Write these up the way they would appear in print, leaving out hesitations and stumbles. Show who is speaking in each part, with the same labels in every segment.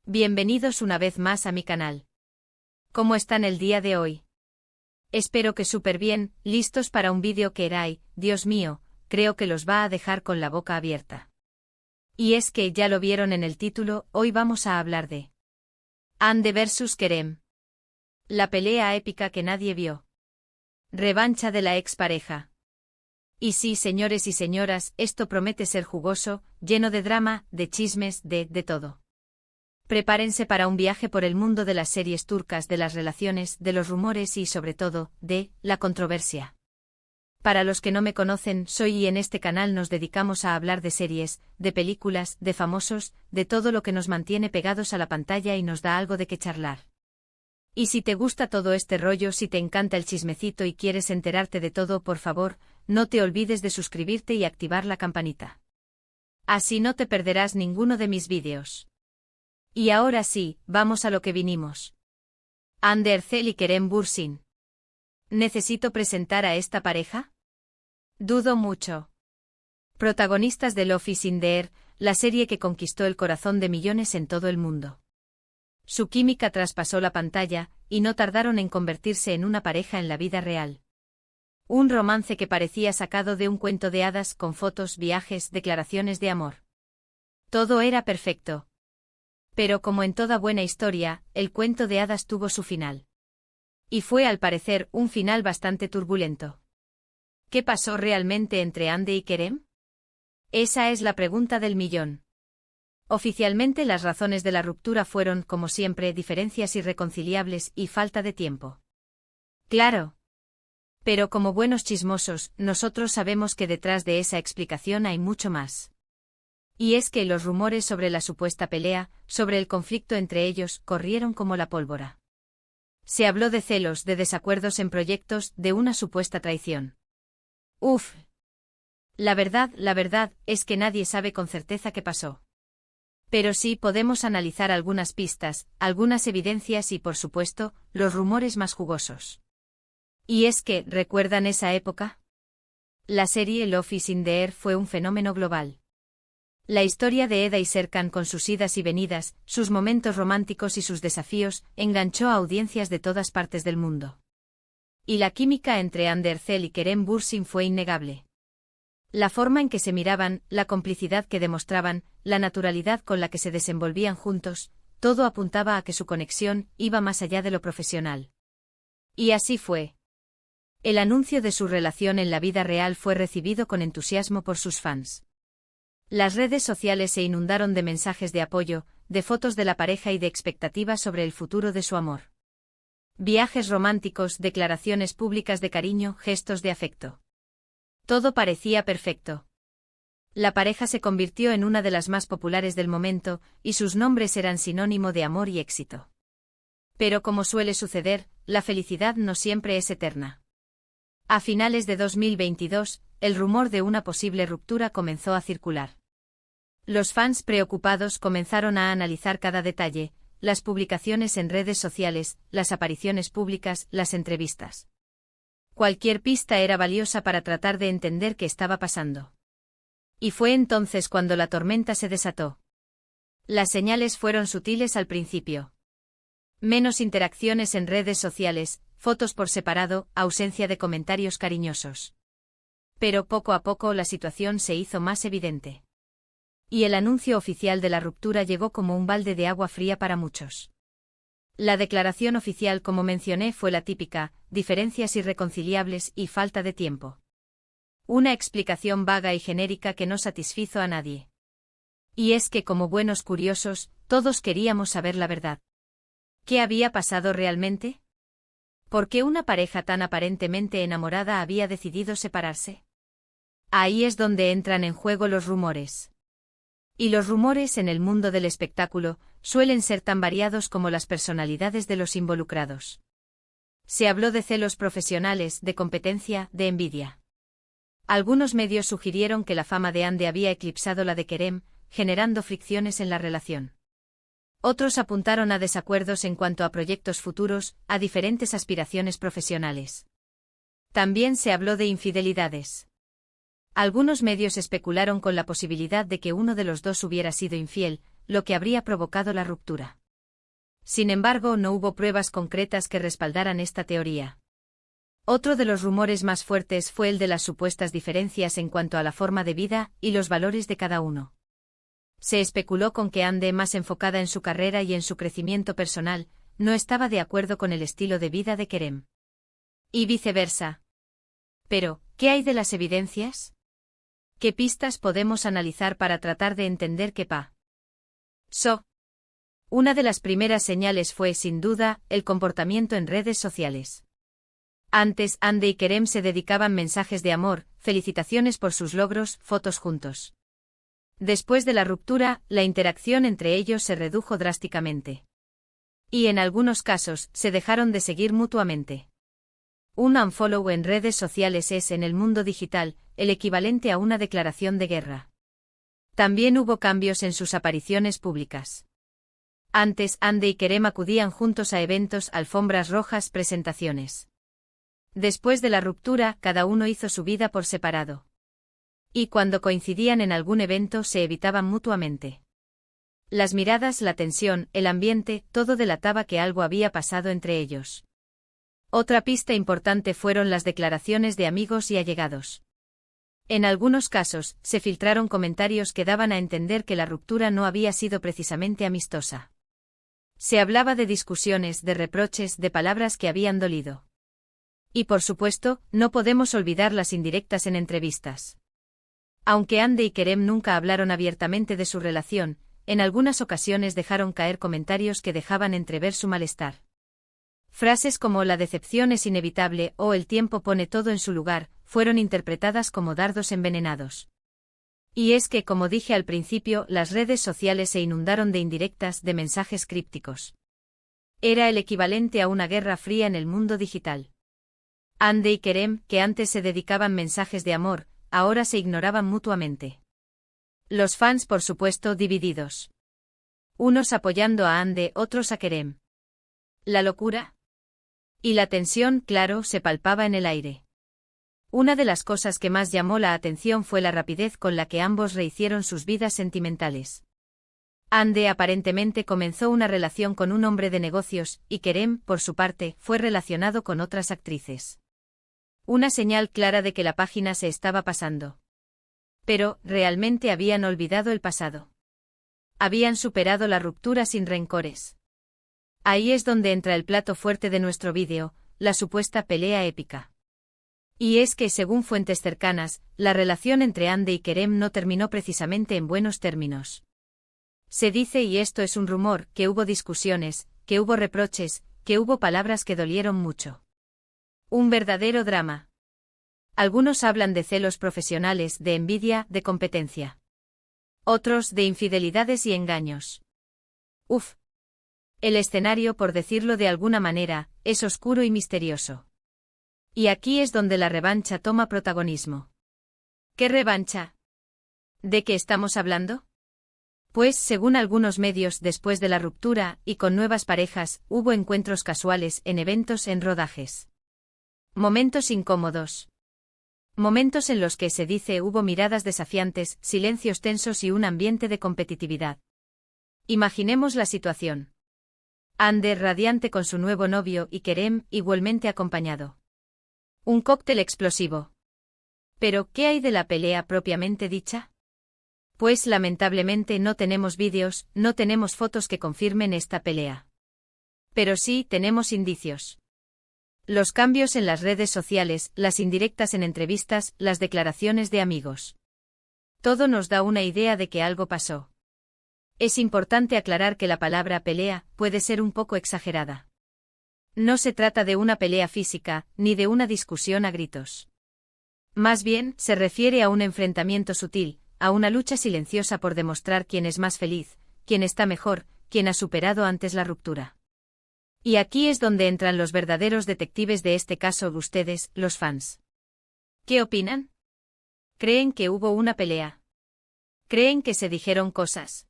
Speaker 1: Bienvenidos una vez más a mi canal. ¿Cómo están el día de hoy? Espero que súper bien, listos para un vídeo que Dios mío, creo que los va a dejar con la boca abierta. Y es que ya lo vieron en el título, hoy vamos a hablar de Ande vs Kerem. La pelea épica que nadie vio. Revancha de la expareja. Y sí, señores y señoras, esto promete ser jugoso, lleno de drama, de chismes, de todo. Prepárense para un viaje por el mundo de las series turcas, de las relaciones, de los rumores y, sobre todo, de la controversia. Para los que no me conocen, soy y en este canal nos dedicamos a hablar de series, de películas, de famosos, de todo lo que nos mantiene pegados a la pantalla y nos da algo de qué charlar. Y si te gusta todo este rollo, si te encanta el chismecito y quieres enterarte de todo, por favor, no te olvides de suscribirte y activar la campanita. Así no te perderás ninguno de mis vídeos. Y ahora sí, vamos a lo que vinimos. Hande Erçel y Kerem Bürsin. ¿Necesito presentar a esta pareja? Dudo mucho. Protagonistas de Love is in the Air, la serie que conquistó el corazón de millones en todo el mundo. Su química traspasó la pantalla, y no tardaron en convertirse en una pareja en la vida real. Un romance que parecía sacado de un cuento de hadas, con fotos, viajes, declaraciones de amor. Todo era perfecto. Pero como en toda buena historia, el cuento de hadas tuvo su final. Y fue al parecer un final bastante turbulento. ¿Qué pasó realmente entre Hande y Kerem? Esa es la pregunta del millón. Oficialmente las razones de la ruptura fueron, como siempre, diferencias irreconciliables y falta de tiempo. Claro. Pero como buenos chismosos, nosotros sabemos que detrás de esa explicación hay mucho más. Y es que los rumores sobre la supuesta pelea, sobre el conflicto entre ellos, corrieron como la pólvora. Se habló de celos, de desacuerdos en proyectos, de una supuesta traición. Uf. La verdad es que nadie sabe con certeza qué pasó. Pero sí podemos analizar algunas pistas, algunas evidencias y, por supuesto, los rumores más jugosos. Y es que, ¿recuerdan esa época? La serie Love is in the Air fue un fenómeno global. La historia de Eda y Serkan, con sus idas y venidas, sus momentos románticos y sus desafíos, enganchó a audiencias de todas partes del mundo. Y la química entre Hande Erçel y Kerem Bürsin fue innegable. La forma en que se miraban, la complicidad que demostraban, la naturalidad con la que se desenvolvían juntos, todo apuntaba a que su conexión iba más allá de lo profesional. Y así fue. El anuncio de su relación en la vida real fue recibido con entusiasmo por sus fans. Las redes sociales se inundaron de mensajes de apoyo, de fotos de la pareja y de expectativas sobre el futuro de su amor. Viajes románticos, declaraciones públicas de cariño, gestos de afecto. Todo parecía perfecto. La pareja se convirtió en una de las más populares del momento, y sus nombres eran sinónimo de amor y éxito. Pero como suele suceder, la felicidad no siempre es eterna. A finales de 2022, el rumor de una posible ruptura comenzó a circular. Los fans preocupados comenzaron a analizar cada detalle, las publicaciones en redes sociales, las apariciones públicas, las entrevistas. Cualquier pista era valiosa para tratar de entender qué estaba pasando. Y fue entonces cuando la tormenta se desató. Las señales fueron sutiles al principio. Menos interacciones en redes sociales, fotos por separado, ausencia de comentarios cariñosos. Pero poco a poco la situación se hizo más evidente. Y el anuncio oficial de la ruptura llegó como un balde de agua fría para muchos. La declaración oficial, como mencioné, fue la típica: diferencias irreconciliables y falta de tiempo. Una explicación vaga y genérica que no satisfizo a nadie. Y es que, como buenos curiosos, todos queríamos saber la verdad. ¿Qué había pasado realmente? ¿Por qué una pareja tan aparentemente enamorada había decidido separarse? Ahí es donde entran en juego los rumores. Y los rumores en el mundo del espectáculo suelen ser tan variados como las personalidades de los involucrados. Se habló de celos profesionales, de competencia, de envidia. Algunos medios sugirieron que la fama de Hande había eclipsado la de Kerem, generando fricciones en la relación. Otros apuntaron a desacuerdos en cuanto a proyectos futuros, a diferentes aspiraciones profesionales. También se habló de infidelidades. Algunos medios especularon con la posibilidad de que uno de los dos hubiera sido infiel, lo que habría provocado la ruptura. Sin embargo, no hubo pruebas concretas que respaldaran esta teoría. Otro de los rumores más fuertes fue el de las supuestas diferencias en cuanto a la forma de vida y los valores de cada uno. Se especuló con que Anne, más enfocada en su carrera y en su crecimiento personal, no estaba de acuerdo con el estilo de vida de Kerem. Y viceversa. Pero, ¿qué hay de las evidencias? ¿Qué pistas podemos analizar para tratar de entender qué pasó? Una de las primeras señales fue, sin duda, el comportamiento en redes sociales. Antes, Anne y Kerem se dedicaban mensajes de amor, felicitaciones por sus logros, fotos juntos. Después de la ruptura, la interacción entre ellos se redujo drásticamente. Y en algunos casos, se dejaron de seguir mutuamente. Un unfollow en redes sociales es, en el mundo digital, el equivalente a una declaración de guerra. También hubo cambios en sus apariciones públicas. Antes, Anne y Kerem acudían juntos a eventos, alfombras rojas, presentaciones. Después de la ruptura, cada uno hizo su vida por separado. Y cuando coincidían en algún evento se evitaban mutuamente. Las miradas, la tensión, el ambiente, todo delataba que algo había pasado entre ellos. Otra pista importante fueron las declaraciones de amigos y allegados. En algunos casos, se filtraron comentarios que daban a entender que la ruptura no había sido precisamente amistosa. Se hablaba de discusiones, de reproches, de palabras que habían dolido. Y por supuesto, no podemos olvidar las indirectas en entrevistas. Aunque Anne y Kerem nunca hablaron abiertamente de su relación, en algunas ocasiones dejaron caer comentarios que dejaban entrever su malestar. Frases como "la decepción es inevitable" o "el tiempo pone todo en su lugar" fueron interpretadas como dardos envenenados. Y es que, como dije al principio, las redes sociales se inundaron de indirectas, de mensajes crípticos. Era el equivalente a una guerra fría en el mundo digital. Anne y Kerem, que antes se dedicaban mensajes de amor, ahora se ignoraban mutuamente. Los fans, por supuesto, divididos. Unos apoyando a Anne, otros a Kerem. ¿La locura? Y la tensión, claro, se palpaba en el aire. Una de las cosas que más llamó la atención fue la rapidez con la que ambos rehicieron sus vidas sentimentales. Anne aparentemente comenzó una relación con un hombre de negocios, y Kerem, por su parte, fue relacionado con otras actrices. Una señal clara de que la página se estaba pasando. Pero, ¿realmente habían olvidado el pasado? ¿Habían superado la ruptura sin rencores? Ahí es donde entra el plato fuerte de nuestro vídeo, la supuesta pelea épica. Y es que, según fuentes cercanas, la relación entre Anne y Kerem no terminó precisamente en buenos términos. Se dice, y esto es un rumor, que hubo discusiones, que hubo reproches, que hubo palabras que dolieron mucho. Un verdadero drama. Algunos hablan de celos profesionales, de envidia, de competencia. Otros de infidelidades y engaños. Uf. El escenario, por decirlo de alguna manera, es oscuro y misterioso. Y aquí es donde la revancha toma protagonismo. ¿Qué revancha? ¿De qué estamos hablando? Pues, según algunos medios, después de la ruptura, y con nuevas parejas, hubo encuentros casuales, en eventos, en rodajes. Momentos incómodos. Momentos en los que, se dice, hubo miradas desafiantes, silencios tensos y un ambiente de competitividad. Imaginemos la situación. Anne radiante con su nuevo novio y Kerem igualmente acompañado. Un cóctel explosivo. Pero, ¿qué hay de la pelea propiamente dicha? Pues lamentablemente no tenemos vídeos, no tenemos fotos que confirmen esta pelea. Pero sí tenemos indicios. Los cambios en las redes sociales, las indirectas en entrevistas, las declaraciones de amigos. Todo nos da una idea de que algo pasó. Es importante aclarar que la palabra pelea puede ser un poco exagerada. No se trata de una pelea física, ni de una discusión a gritos. Más bien, se refiere a un enfrentamiento sutil, a una lucha silenciosa por demostrar quién es más feliz, quién está mejor, quién ha superado antes la ruptura. Y aquí es donde entran los verdaderos detectives de este caso, ustedes, los fans. ¿Qué opinan? ¿Creen que hubo una pelea? ¿Creen que se dijeron cosas?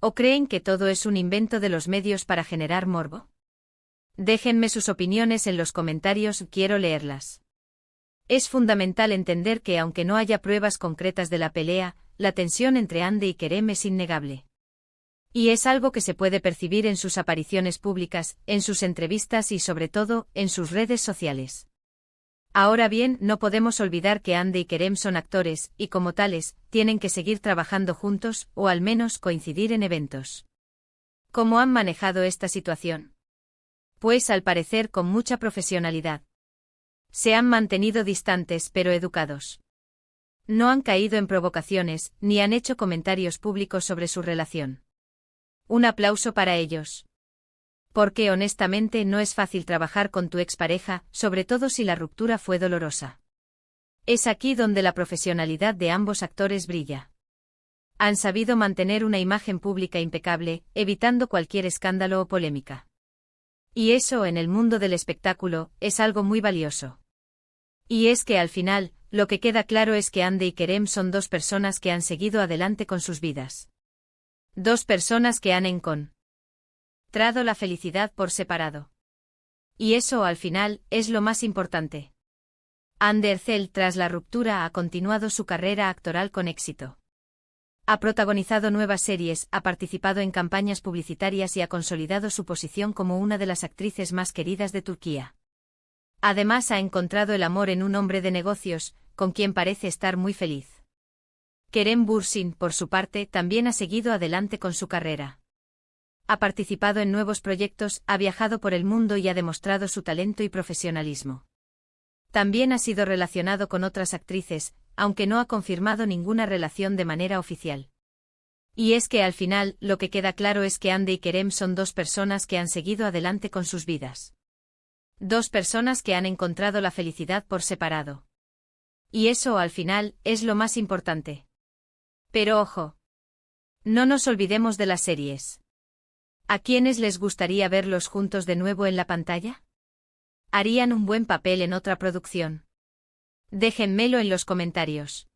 Speaker 1: ¿O creen que todo es un invento de los medios para generar morbo? Déjenme sus opiniones en los comentarios, quiero leerlas. Es fundamental entender que aunque no haya pruebas concretas de la pelea, la tensión entre Anne y Kerem es innegable. Y es algo que se puede percibir en sus apariciones públicas, en sus entrevistas y sobre todo, en sus redes sociales. Ahora bien, no podemos olvidar que Hande y Kerem son actores, y como tales, tienen que seguir trabajando juntos, o al menos coincidir en eventos. ¿Cómo han manejado esta situación? Pues al parecer con mucha profesionalidad. Se han mantenido distantes pero educados. No han caído en provocaciones, ni han hecho comentarios públicos sobre su relación. Un aplauso para ellos. Porque honestamente no es fácil trabajar con tu expareja, sobre todo si la ruptura fue dolorosa. Es aquí donde la profesionalidad de ambos actores brilla. Han sabido mantener una imagen pública impecable, evitando cualquier escándalo o polémica. Y eso en el mundo del espectáculo es algo muy valioso. Y es que al final, lo que queda claro es que Hande y Kerem son dos personas que han seguido adelante con sus vidas. Dos personas que han encontrado la felicidad por separado. Y eso al final es lo más importante. Hande Erçel tras la ruptura ha continuado su carrera actoral con éxito. Ha protagonizado nuevas series, ha participado en campañas publicitarias y ha consolidado su posición como una de las actrices más queridas de Turquía. Además ha encontrado el amor en un hombre de negocios, con quien parece estar muy feliz. Kerem Bürsin, por su parte, también ha seguido adelante con su carrera. Ha participado en nuevos proyectos, ha viajado por el mundo y ha demostrado su talento y profesionalismo. También ha sido relacionado con otras actrices, aunque no ha confirmado ninguna relación de manera oficial. Y es que al final, lo que queda claro es que Hande y Kerem son dos personas que han seguido adelante con sus vidas. Dos personas que han encontrado la felicidad por separado. Y eso al final, es lo más importante. Pero ojo. No nos olvidemos de las series. ¿A quiénes les gustaría verlos juntos de nuevo en la pantalla? ¿Harían un buen papel en otra producción? Déjenmelo en los comentarios.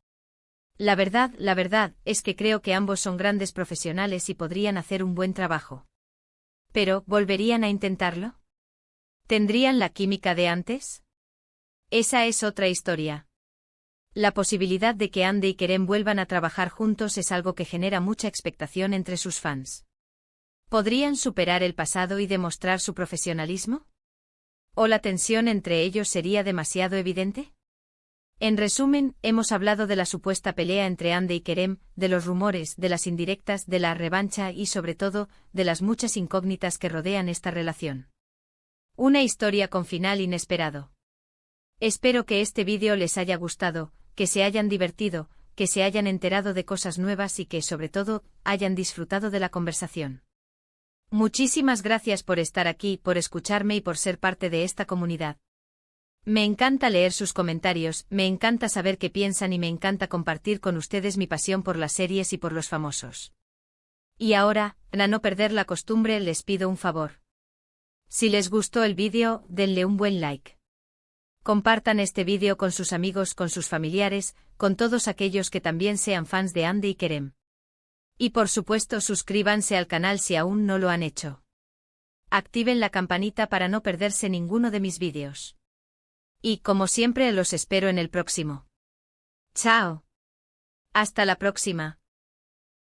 Speaker 1: La verdad, es que creo que ambos son grandes profesionales y podrían hacer un buen trabajo. Pero, ¿volverían a intentarlo? ¿Tendrían la química de antes? Esa es otra historia. La posibilidad de que Hande y Kerem vuelvan a trabajar juntos es algo que genera mucha expectación entre sus fans. ¿Podrían superar el pasado y demostrar su profesionalismo? ¿O la tensión entre ellos sería demasiado evidente? En resumen, hemos hablado de la supuesta pelea entre Hande y Kerem, de los rumores, de las indirectas, de la revancha y sobre todo, de las muchas incógnitas que rodean esta relación. Una historia con final inesperado. Espero que este vídeo les haya gustado, que se hayan divertido, que se hayan enterado de cosas nuevas y que, sobre todo, hayan disfrutado de la conversación. Muchísimas gracias por estar aquí, por escucharme y por ser parte de esta comunidad. Me encanta leer sus comentarios, me encanta saber qué piensan y me encanta compartir con ustedes mi pasión por las series y por los famosos. Y ahora, para no perder la costumbre, les pido un favor. Si les gustó el vídeo, denle un buen like. Compartan este vídeo con sus amigos, con sus familiares, con todos aquellos que también sean fans de Hande y Kerem. Y por supuesto suscríbanse al canal si aún no lo han hecho. Activen la campanita para no perderse ninguno de mis vídeos. Y como siempre los espero en el próximo. ¡Chao! Hasta la próxima.